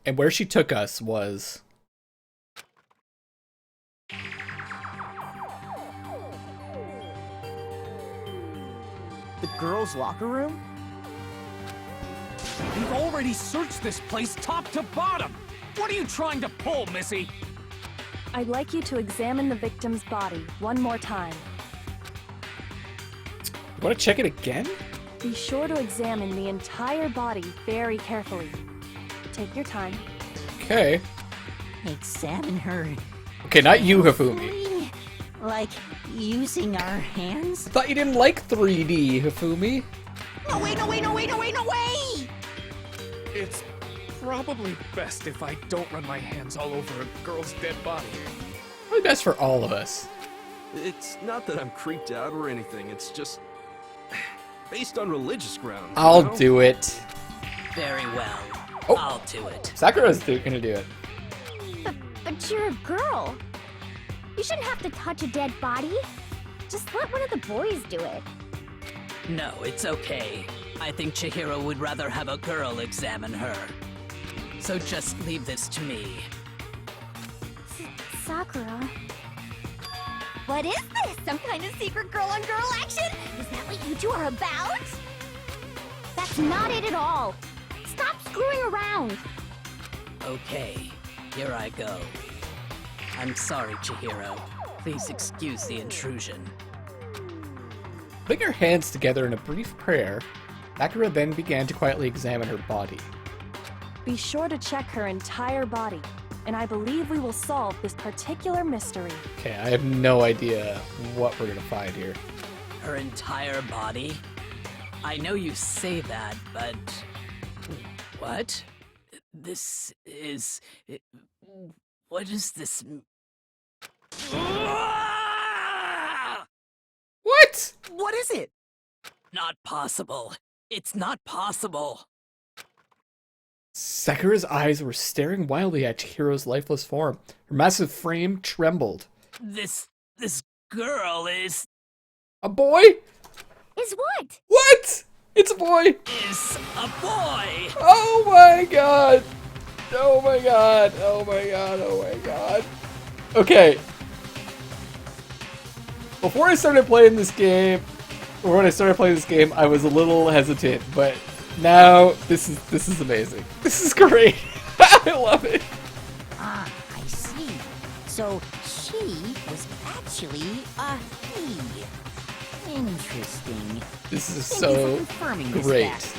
And where she took us was... The girls' locker room? We've already searched this place top to bottom! What are you trying to pull, Missy? I'd like you to examine the victim's body one more time. You want to check it again? Be sure to examine the entire body very carefully. Take your time. Okay. Examine her. Okay, not you, Hifumi. Like using our hands? I thought you didn't like 3D, Hifumi. No way, no way, no way, no way, no way! It's probably best if I don't run my hands all over a girl's dead body. Probably best for all of us. It's not that I'm creeped out or anything, it's just based on religious grounds. I'll you know? do it. Very well. Oh. I'll do it. Sakura's gonna do it. But you're a girl. You shouldn't have to touch a dead body. Just let one of the boys do it. No, it's okay. I think Chihiro would rather have a girl examine her. So just leave this to me. Sakura. What is this? Some kind of secret girl-on-girl action? Is that what you two are about? That's not it at all. Stop screwing around. Okay, here I go. I'm sorry, Chihiro. Please excuse the intrusion. Putting her hands together in a brief prayer, Sakura then began to quietly examine her body. Be sure to check her entire body, and I believe we will solve this particular mystery. Okay, I have no idea what we're gonna find here. Her entire body? I know you say that, but... What? This is... What is this... What? What is it? Not possible. It's not possible. Sakura's eyes were staring wildly at Chihiro's lifeless form. Her massive frame trembled. This girl is A boy? Is what? What? It's a boy! a boy! Oh my god! Oh my god! Oh my god! Oh my god! Okay. Before I started playing this game, or when I started playing this game, I was a little hesitant, but now this is amazing. This is great. I love it. Ah, I see. So she was actually a he. Interesting. This is Thank you for so confirming this great. fact.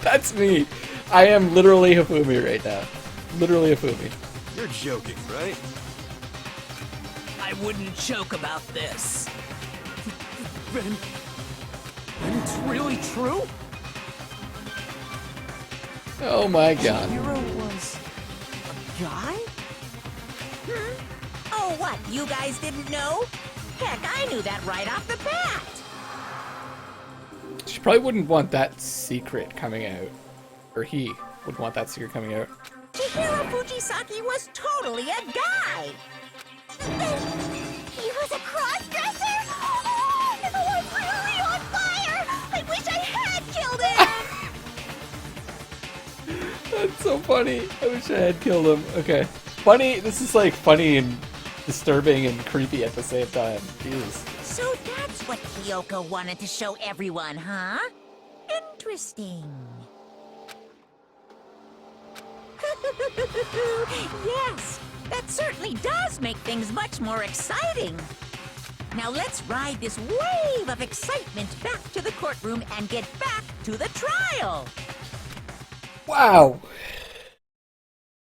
That's me. I am literally Hifumi right now. Literally Hifumi. You're joking, right? I wouldn't joke about this. Then it's really true? Oh my god. Hero was a guy? Oh, what? You guys didn't know? Heck, I knew that right off the bat. She probably wouldn't want that secret coming out. Or he would want that secret coming out. Chihiro Fujisaki was totally a guy. He was a cross-dresser? Oh, the was really on fire! I wish I had killed him! That's so funny. I wish I had killed him. Okay. Funny. This is like funny and disturbing and creepy at the same time. Jeez. So that's what Kyoko wanted to show everyone, huh? Interesting. Yes, that certainly does make things much more exciting. Now let's ride this wave of excitement back to the courtroom and get back to the trial. Wow.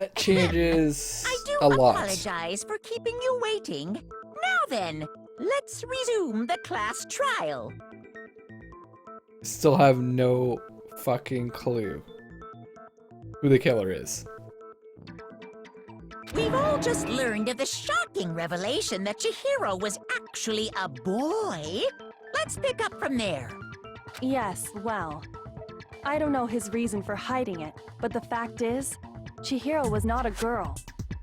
That changes I do a lot. apologize for keeping you waiting. Now then, let's resume the class trial. Still have no fucking clue who the killer is. We've all just learned of the shocking revelation that Chihiro was actually a boy. Let's pick up from there. Yes, well, I don't know his reason for hiding it, but the fact is, Chihiro was not a girl,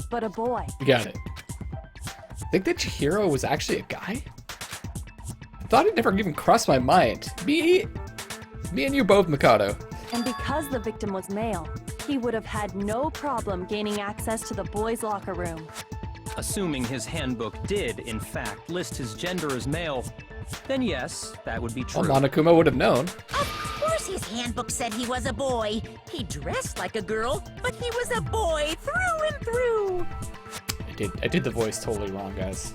but a boy. You got it. Think that Chihiro was actually a guy? I thought it never even crossed my mind. Me Me and you both, Mikado. And because the victim was male, he would have had no problem gaining access to the boys' locker room. Assuming his handbook did, in fact, list his gender as male, then yes, that would be true. Well, Monokuma would have known. Of course his handbook said he was a boy. He dressed like a girl, but he was a boy through and through. I did the voice totally wrong, guys.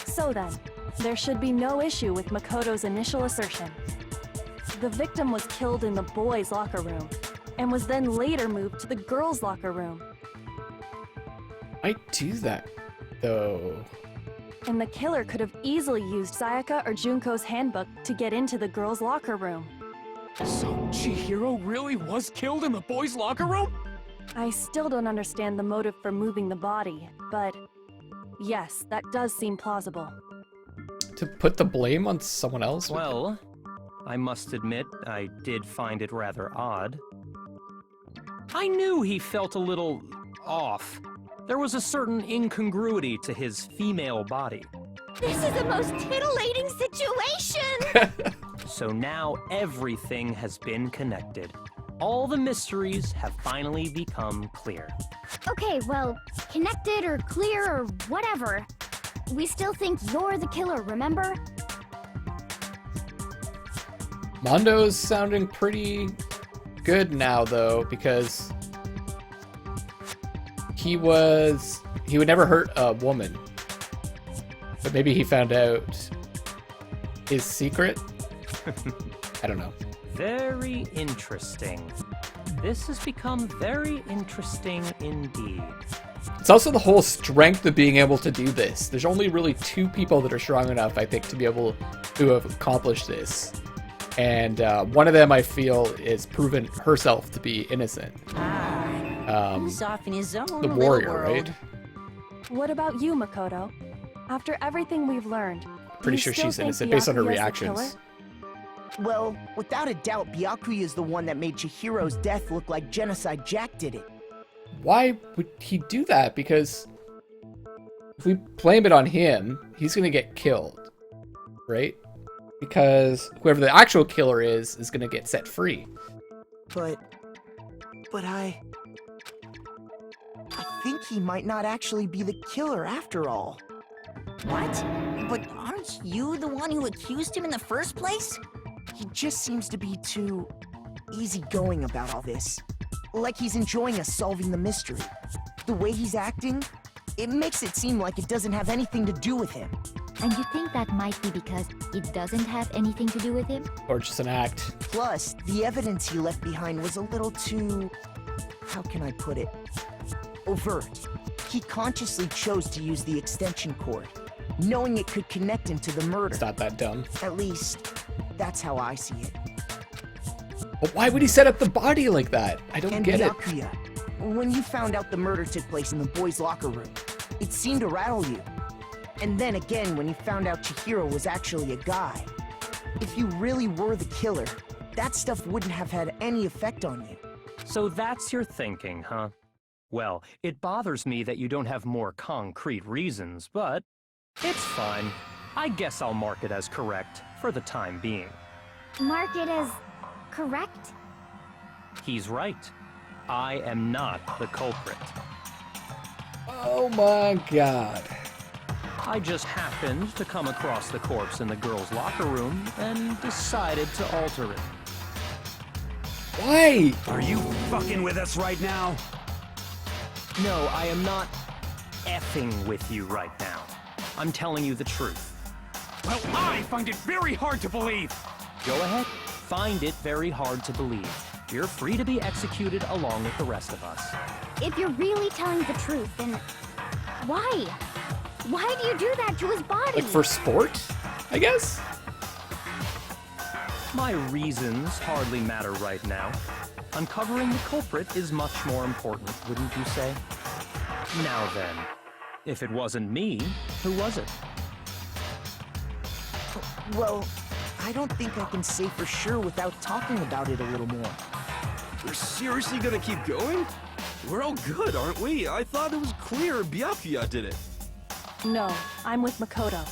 So then, there should be no issue with Makoto's initial assertion. The victim was killed in the boys' locker room, and was then later moved to the girls' locker room. I do that, though. And the killer could have easily used Sayaka or Junko's handbook to get into the girls' locker room. So Chihiro really was killed in the boys' locker room? I still don't understand the motive for moving the body, but yes, that does seem plausible. To put the blame on someone else? Well, I must admit, I did find it rather odd. I knew he felt a little off. There was a certain incongruity to his female body. This is the most titillating situation! So now everything has been connected. All the mysteries have finally become clear. Okay, well, connected or clear or whatever. We still think you're the killer, remember? Mondo's sounding pretty good now, though, because he would never hurt a woman. But maybe he found out his secret? I don't know. Very interesting. This has become very interesting indeed. It's also the whole strength of being able to do this. There's only really 2 people that are strong enough, I think, to be able to have accomplished this. And one of them, I feel, is proven herself to be innocent. Who's off in his own The little warrior, world. right? What about you, Makoto? After everything we've learned, Pretty you sure still she's think innocent based on her Byakuya's the reactions. killer? Well, without a doubt, Byakuya is the one that made Chihiro's death look like Genocide Jack did it. Why would he do that? Because if we blame it on him, he's gonna get killed, right? Because whoever the actual killer is gonna get set free. But I think he might not actually be the killer after all. What? But aren't you the one who accused him in the first place? He just seems to be too easygoing about all this. Like he's enjoying us solving the mystery. The way he's acting, it makes it seem like it doesn't have anything to do with him. And you think that might be because it doesn't have anything to do with him? Or just an act. Plus, the evidence he left behind was a little too... how can I put it? Overt. He consciously chose to use the extension cord, knowing it could connect him to the murder. It's not that dumb. At least, that's how I see it. But why would he set up the body like that? I don't And get it. Byakuya, when you found out the murder took place in the boys' locker room, it seemed to rattle you. And then again, when you found out Chihiro was actually a guy. If you really were the killer, that stuff wouldn't have had any effect on you. So that's your thinking, huh? Well, it bothers me that you don't have more concrete reasons, but it's fine. I guess I'll mark it as correct for the time being. Mark it as correct? He's right. I am not the culprit. Oh my god. I just happened to come across the corpse in the girls' locker room and decided to alter it. Why? Are you fucking with us right now? No, I am not effing with you right now. I'm telling you the truth. Well, I find it very hard to believe. Go ahead, find it very hard to believe. You're free to be executed along with the rest of us. If you're really telling the truth, then why? Why do you do that to his body? Like for sport, I guess? My reasons hardly matter right now. Uncovering the culprit is much more important, wouldn't you say? Now then, if it wasn't me, who was it? Well, I don't think I can say for sure without talking about it a little more. We're seriously gonna keep going? We're all good, aren't we? I thought it was clear Byakuya did it. No, I'm with Makoto.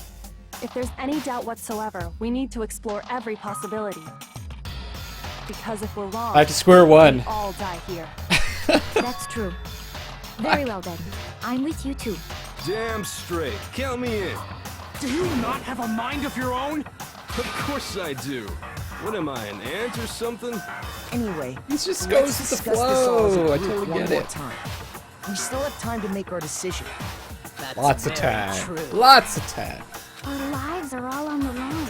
If there's any doubt whatsoever, we need to explore every possibility. Because if we're wrong, Back to square one. we all die here. That's true. Very well then. I'm with you too. Damn straight. Count me in. Do you not have a mind of your own? Of course I do. What am I, an ant or something? Anyway, He just let's goes with the discuss this all as a flow. I group totally one get more it. time. We still have time to make our decision. That's Lots of very time. true. Lots of time. Our lives are all on the line.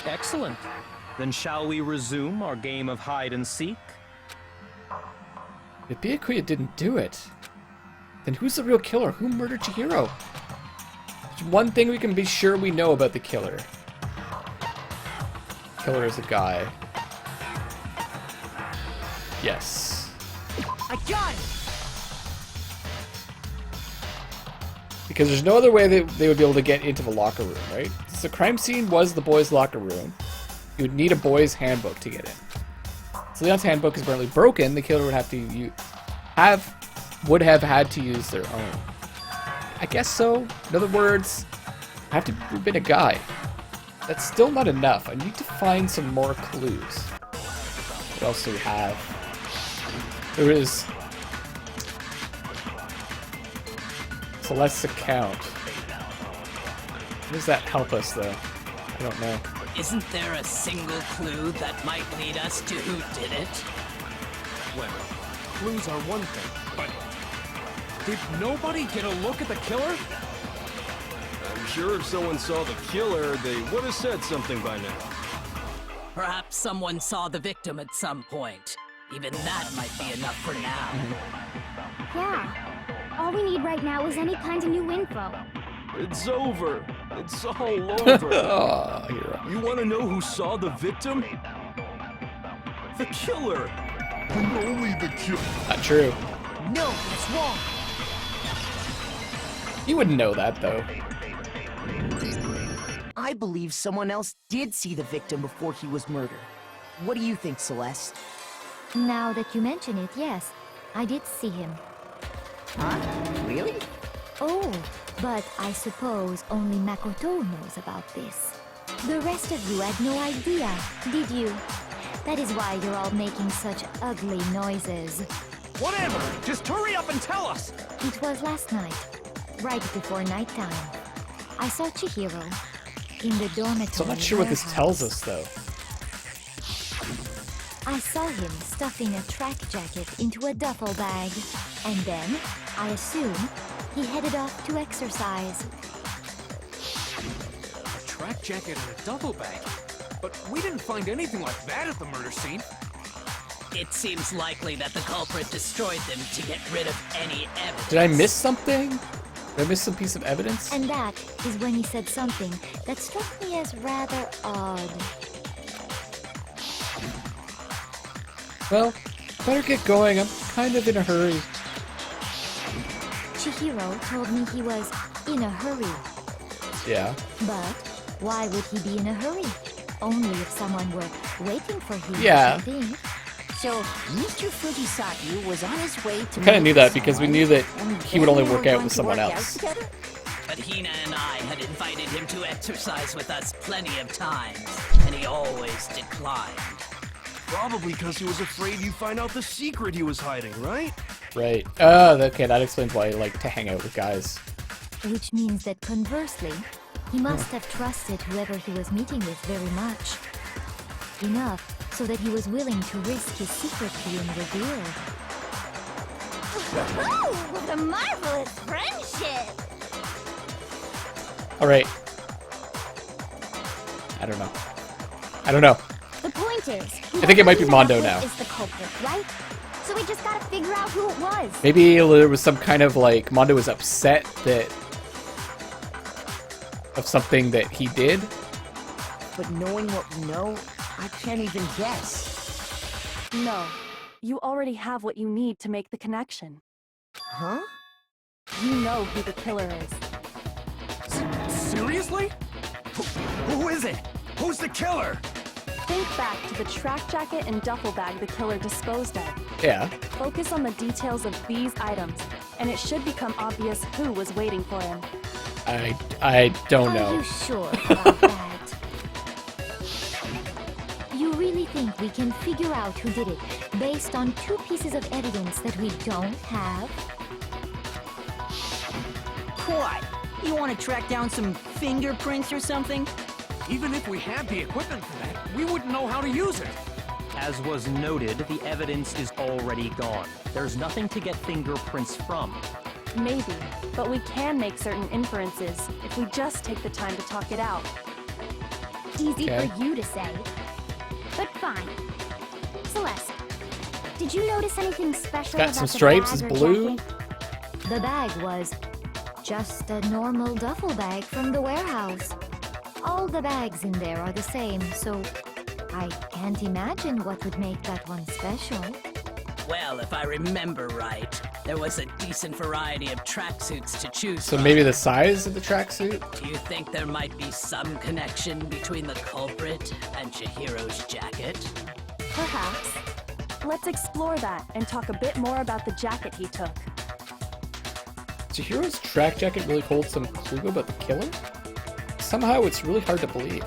Excellent. Then shall we resume our game of hide and seek? If Byakuya didn't do it, then who's the real killer? Who murdered Chihiro? There's one thing we can be sure we know about the killer. Killer is a guy. Yes. I got it! Because there's no other way that they would be able to get into the locker room, right? Since the crime scene was the boys' locker room, you would need a boys' handbook to get in. So Leon's handbook is apparently broken. The killer would have to would have had to use their own. I guess so. In other words, have to have been a guy. That's still not enough. I need to find some more clues. What else do we have? There is Celeste's account. How does that help us, though? I don't know. Isn't there a single clue that might lead us to who did it? Well, clues are one thing, but did nobody get a look at the killer? I'm sure if someone saw the killer, they would have said something by now. Perhaps someone saw the victim at some point. Even that might be enough for now. Yeah. All we need right now is any kind of new info. It's over. It's all over. Oh, hero. You want to know who saw the victim? The killer. And only the killer. Not true. No, that's wrong. You wouldn't know that, though. I believe someone else did see the victim before he was murdered. What do you think, Celeste? Now that you mention it, yes, I did see him. Huh? Really? Oh, but I suppose only Makoto knows about this. The rest of you had no idea, did you? That is why you're all making such ugly noises. Whatever! Just hurry up and tell us! It was last night, right before nighttime. I saw Chihiro in the dormitory. So I'm not sure what this tells us, though. I saw him stuffing a track jacket into a duffel bag, and then, I assume, he headed off to exercise. A track jacket and a duffel bag? But we didn't find anything like that at the murder scene. It seems likely that the culprit destroyed them to get rid of any evidence. Did I miss something? Did I miss some piece of evidence? And that is when he said something that struck me as rather odd. Well, better get going. I'm kind of in a hurry. Chihiro told me he was in a hurry. Yeah. But why would he be in a hurry? Only if someone were waiting for him. Yeah. I think. So, Mr. Fujisaki was on his way to... We kind of knew that because we someone, knew that and he would then only they were work out going with to someone work out else. together? But Hina and I had invited him to exercise with us plenty of times, and he always declined. Probably because he was afraid you'd find out the secret he was hiding, right? Right. Okay, that explains why I like to hang out with guys. Which means that conversely, he must have trusted whoever he was meeting with very much. Enough so that he was willing to risk his secret being revealed. Oh, what a marvelous friendship! Alright. I don't know. The point is, I think it might be Mondo now. Is the culprit, right? So we just gotta figure out who it was. Maybe there was some kind of like Mondo was upset that of something that he did. But knowing what we know, I can't even guess. No, you already have what you need to make the connection. Huh? You know who the killer is. Seriously? Who is it? Who's the killer? Think back to the track jacket and duffel bag the killer disposed of. Yeah. Focus on the details of these items, and it should become obvious who was waiting for him. I don't Are know. you sure about that? You really think we can figure out who did it based on 2 pieces of evidence that we don't have? What? You want to track down some fingerprints or something? Even if we had the equipment for that, we wouldn't know how to use it. As was noted, the evidence is already gone. There's nothing to get fingerprints from. Maybe, but we can make certain inferences if we just take the time to talk it out. Easy Okay. for you to say. But fine. Celeste, did you notice anything special Got about some the stripes, bag it's or blue. jacket? The bag was just a normal duffel bag from the warehouse. All the bags in there are the same, so I can't imagine what would make that one special. Well, if I remember right, there was a decent variety of tracksuits to choose So from. maybe the size of the tracksuit? Do you think there might be some connection between the culprit and Chihiro's jacket? Perhaps. Let's explore that and talk a bit more about the jacket he took. Chihiro's track jacket really holds some clue about the killer? Somehow it's really hard to believe.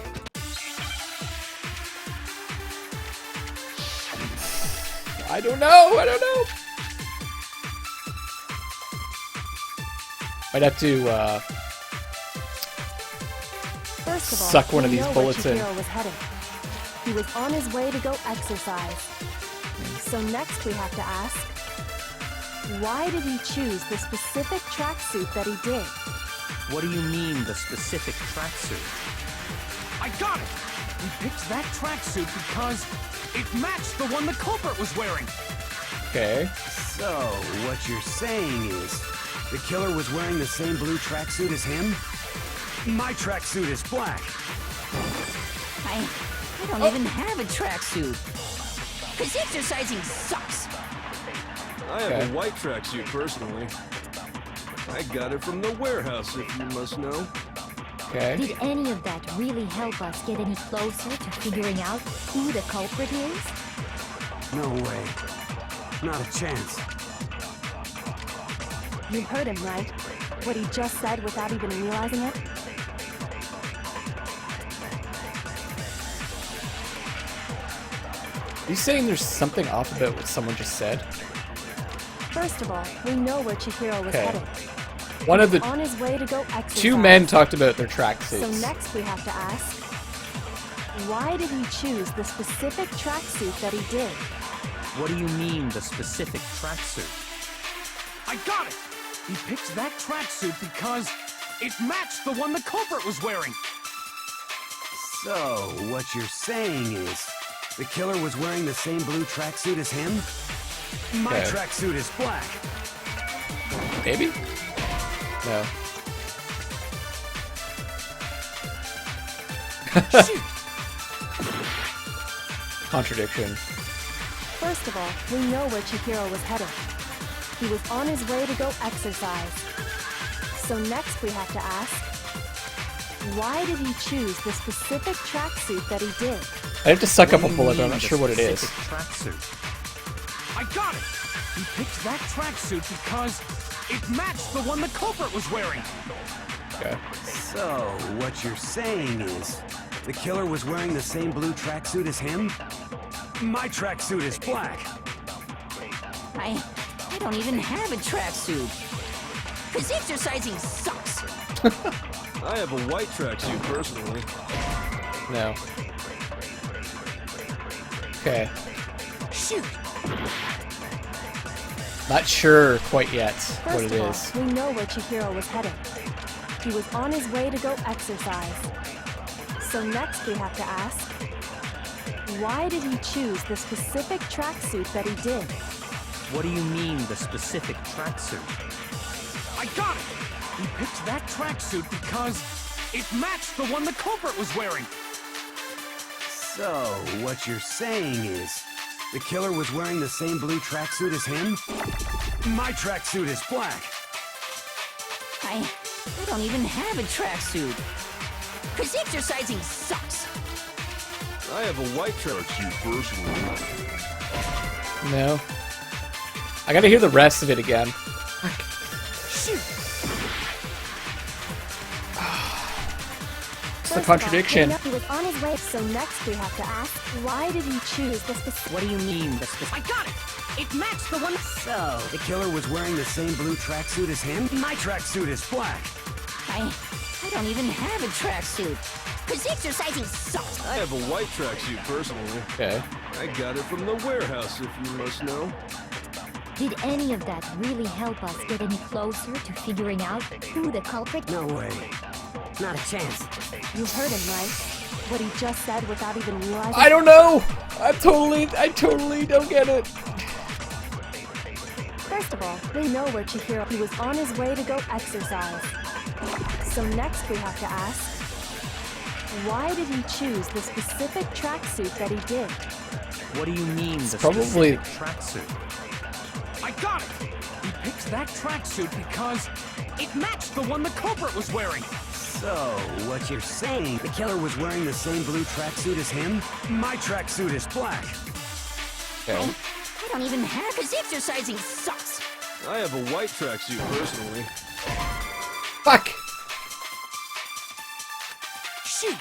I don't know! Might have to, First of all, suck one of we these know bullets where in. Chihiro was heading. He was on his way to go exercise. So next we have to ask, why did he choose the specific tracksuit that he did? What do you mean, the specific tracksuit? I got it! We picked that tracksuit because it matched the one the culprit was wearing. Okay. So, what you're saying is, the killer was wearing the same blue tracksuit as him? My tracksuit is black. I don't even have a tracksuit. Cause exercising sucks. I have Okay. a white tracksuit personally. I got it from the warehouse, if you must know. Okay. Did any of that really help us get any closer to figuring out who the culprit is? No way. Not a chance. You heard him, right? What he just said without even realizing it? Are you saying there's something off about what someone just said? First of all, we know where Chihiro was Okay. heading. One of the On his way to go exercise. 2 men talked about their So tracksuits. next we have to ask, why did he choose the specific tracksuit that he did? What do you mean, the specific tracksuit? I got it! He picked that tracksuit because it matched the one the culprit was wearing. So, what you're saying is, the killer was wearing the same blue tracksuit as him? My Okay. tracksuit is black. Maybe? No. Shoot! Contradiction. First of all, we know where Chihiro was heading. He was on his way to go exercise. So next we have to ask, why did he choose the specific tracksuit that he did? I have to suck up a What do you bullet, but I'm mean, not the sure what it is. specific tracksuit? I got it! He picked that tracksuit because it matched the one the culprit was wearing. Okay. So, what you're saying is, the killer was wearing the same blue tracksuit as him? My tracksuit is black. I don't even have a tracksuit. Cause exercising sucks. I have a white tracksuit personally. No. Okay. Shoot! Not sure quite yet what First it of all, is. we know where Chihiro was heading. He was on his way to go exercise. So next we have to ask, why did he choose the specific tracksuit that he did? What do you mean, the specific tracksuit? I got it! He picked that tracksuit because it matched the one the culprit was wearing. So, what you're saying is, the killer was wearing the same blue tracksuit as him? My tracksuit is black. I don't even have a tracksuit. Cause exercising sucks. I have a white tracksuit personally. No. I gotta hear the rest of it again. Shoot! the First of all, contradiction? He was on his way, so next we have to ask, why did he choose the specific... What do you mean, the specific? I got it! It matched the one. So, the killer was wearing the same blue tracksuit as him? My tracksuit is black. I don't even have a tracksuit. Cause exercising sucks. I have a white tracksuit personally. Okay. I got it from the warehouse, if you must know. Did any of that really help us get any closer to figuring out who the culprit? No way. Not a chance. You heard him, right? What he just said without even realizing... I don't know! I totally don't get it. First of all, we know where Chihiro... He was on his way to go exercise. So next we have to ask, why did he choose the specific tracksuit that he did? What do you mean, the probably- specific tracksuit? I got it! He picked that tracksuit because it matched the one the culprit was wearing. So, what you're saying, the killer was wearing the same blue tracksuit as him? My tracksuit is black. Okay. I don't even have. Cause exercising sucks. I have a white tracksuit personally. Fuck! Shoot!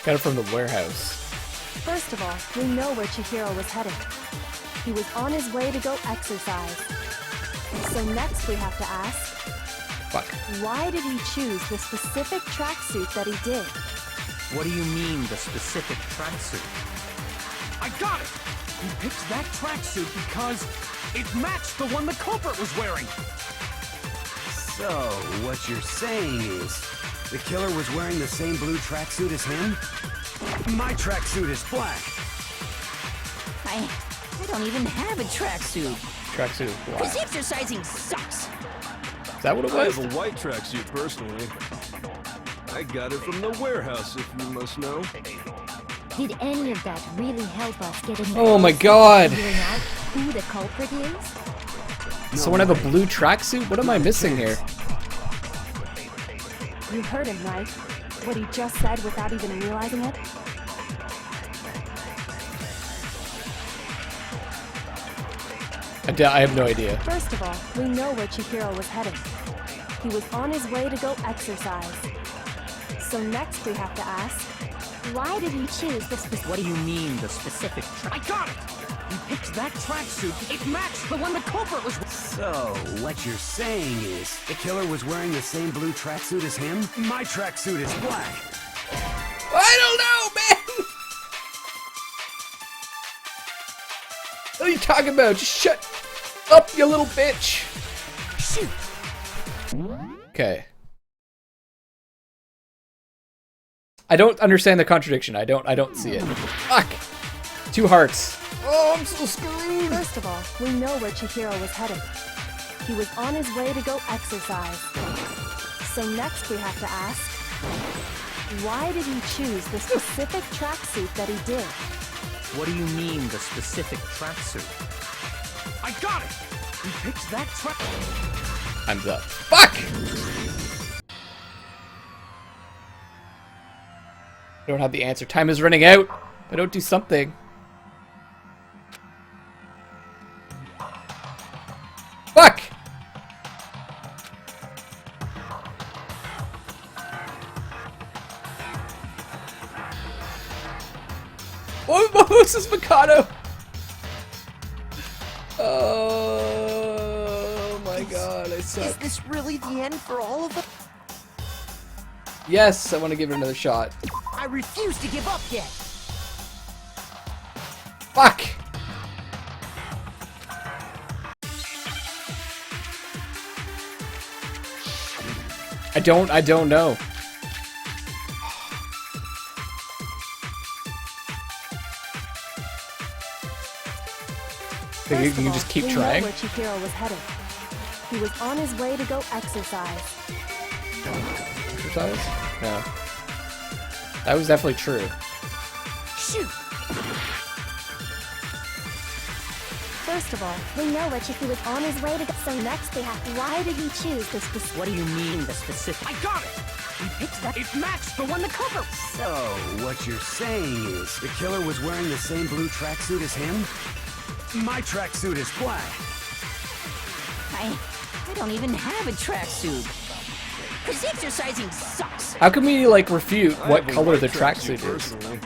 Got it from the warehouse. First of all, we know where Chihiro was headed. He was on his way to go exercise. So next we have to ask, Fuck. why did he choose the specific tracksuit that he did? What do you mean, the specific tracksuit? I got it! He picked that tracksuit because it matched the one the culprit was wearing. So, what you're saying is, the killer was wearing the same blue tracksuit as him? My tracksuit is black. I don't even have a tracksuit. Tracksuit is black. Cause exercising sucks. Is that what it I was? have a white tracksuit personally. I got it from the warehouse, if you must know. Did any of that really help us get any Oh my closer to God. figuring out who the culprit is? Someone have a blue tracksuit? What am I missing here? You heard him, right? What he just said without even realizing it? I have no idea. First of all, we know where Chihiro was headed. He was on his way to go exercise. So next we have to ask, why did he choose the specific... What do you mean, the specific I got it! He picked that tracksuit. It matched the one the culprit was. So, what you're saying is, the killer was wearing the same blue tracksuit as him? My tracksuit is black. I don't know, man! What are you talking about? Just shut up, you little bitch! Shoot! Okay. I don't understand the contradiction. I don't see it. Fuck! 2 hearts. Oh, I'm so screwed! First of all, we know where Chihiro was headed. He was on his way to go exercise. So next we have to ask, why did he choose the specific tracksuit that he did? What do you mean, the specific tracksuit? I got it! He picked that track. Time's up. Fuck! I don't have the answer. Time is running out. If I don't do something. Fuck! What was this, Mikado? Oh my god, I suck. Is this really the end for all of them? Yes, I want to give it another shot. I refuse to give up yet. Fuck! I don't know. Think you First can of just all, keep we trying? know where Chihiro was headed. He was on his way to go exercise. Exercise? No. That was definitely true. Shoot! First of all, we know where Chihiro was on his way to go. So next we have, why did he choose the specific... What do you mean, the specific? I got it! He picked that. It matched the one the culprit. So, what you're saying is, the killer was wearing the same blue tracksuit as him? My tracksuit is black. I don't even have a tracksuit. because exercising sucks. How can we, like, refute I what have a color white the tracksuit is? personally.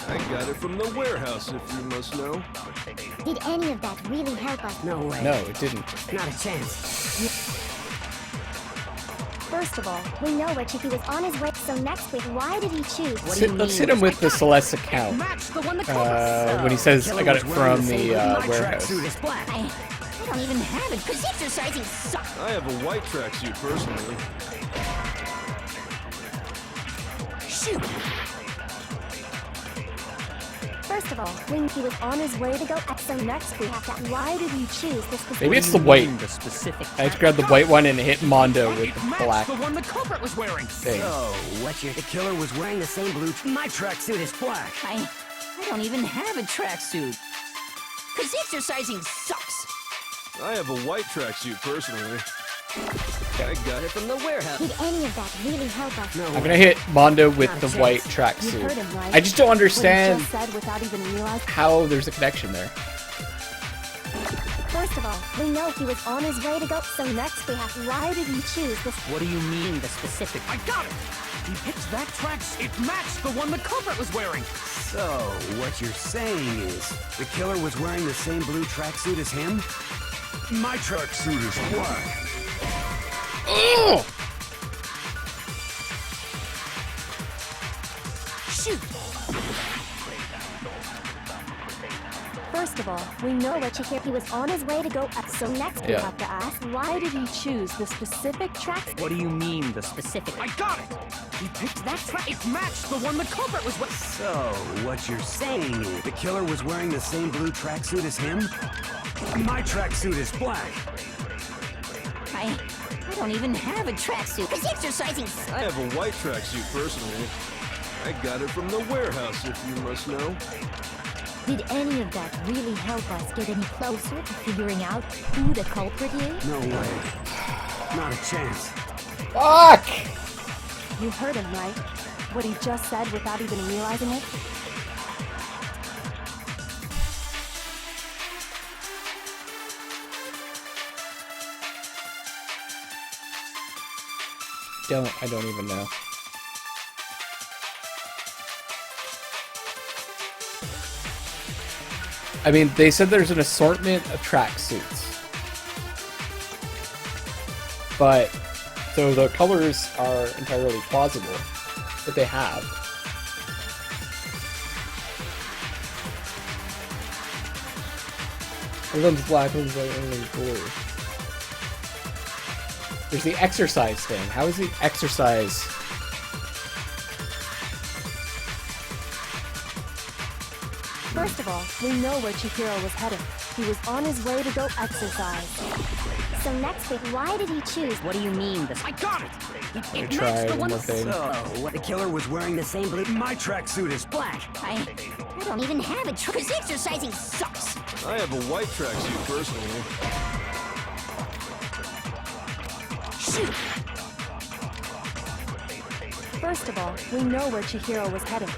I got it from the warehouse, if you must know. Did any of that really help us? No way. No, it didn't. Not a chance. First of all, we know where Chicky was on his way, so next week, why did he choose? Let's hit him with the Celeste account. Match the one that covers. When he says, I got it from the My warehouse. tracksuit is black. I don't even have it because exercising sucks. I have a white tracksuit personally. Shoot. First of all, when he was on his way to go, so next we have to. Why did he choose this specific? Maybe it's the white. The specific I just grabbed the white one and hit Mondo with It the matched black the one the culprit was wearing. thing. So, what's your... The killer was wearing the same blue... My tracksuit is black. I don't even have a tracksuit because exercising sucks. I have a white tracksuit personally. I got it from the warehouse. Did any of that really help us? No I'm way. gonna hit Mondo with the white You heard tracksuit. him, right? I just don't What he understand just said without even realizing. how there's a connection there. First of all, we know he was on his way to go, so next we have. Why did he choose this? What do you mean, the specific? I got it. He picked that tracks. It matched the one the culprit was wearing. So, what you're saying is... The killer was wearing the same blue tracksuit as him? My tracksuit is black. Oh! Shoot. First of all, we know where Chicky he was on his way to go, so next we Yeah. have to ask. Why did he choose the specific track? What do you mean, the specific? I got it. He picked that track. It matched the one the culprit was wearing. So, what you're saying is... The killer was wearing the same blue tracksuit as him? My tracksuit is black. I don't even have a tracksuit because exercising sucks. I have a white tracksuit personally. I got it from the warehouse, if you must know. Did any of that really help us get any closer to figuring out who the culprit is? No way. Not a chance. Fuck! You heard him, right? What he just said without even realizing it? I don't even know. I mean, they said there's an assortment of tracksuits. But, so the colors are entirely plausible that they have. One of them's black, one's white, one of them's blue. There's the exercise thing. How is the exercise? First of all, we know where Chihiro was headed. He was on his way to go exercise. So next week, why did he choose? What do you mean, the I got it. Let me try one more thing. So, what... The killer was wearing the same blue... My tracksuit is black. I don't even have a tracksuit because exercising sucks. I have a white tracksuit personally. Shoot. First of all, we know where Chihiro was headed.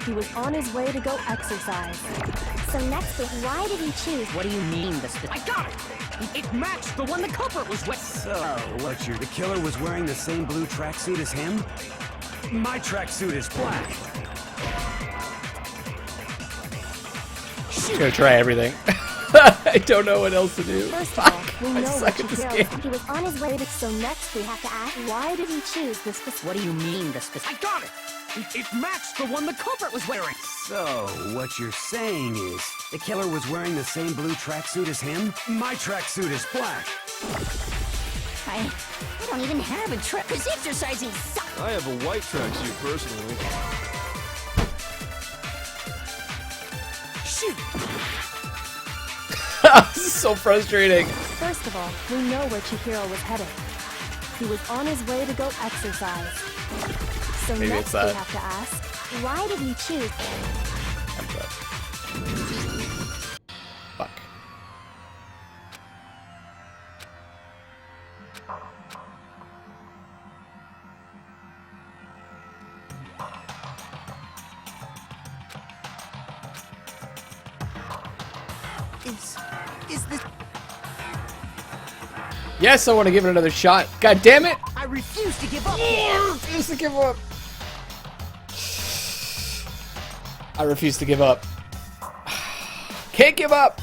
He was on his way to go exercise. So next week, why did he choose? What do you mean, the specific? I got it. It matched the one the culprit was wearing. So, what you're... The killer was wearing the same blue tracksuit as him? My tracksuit is black. I'm gonna try everything. I don't know what else to do. First of all, we I know where suck at this Chihiro game. He was on his way to. So next we have to ask. Why did he choose this specific? What do you mean, the specific? I got it. It matched the one the culprit was wearing. So, what you're saying is... The killer was wearing the same blue tracksuit as him? My tracksuit is black. I don't even have a track because exercising sucks. I have a white tracksuit personally. Shoot. This is so frustrating. First of all, we know where Chihiro was headed. He was on his way to go exercise. So Maybe next it's that. we have to ask, Why did he choose? I'm dead. Fuck. Is this... Yes, I want to give it another shot. God damn it! I refuse to give up. I refuse to give up. I refuse to give up. Can't give up.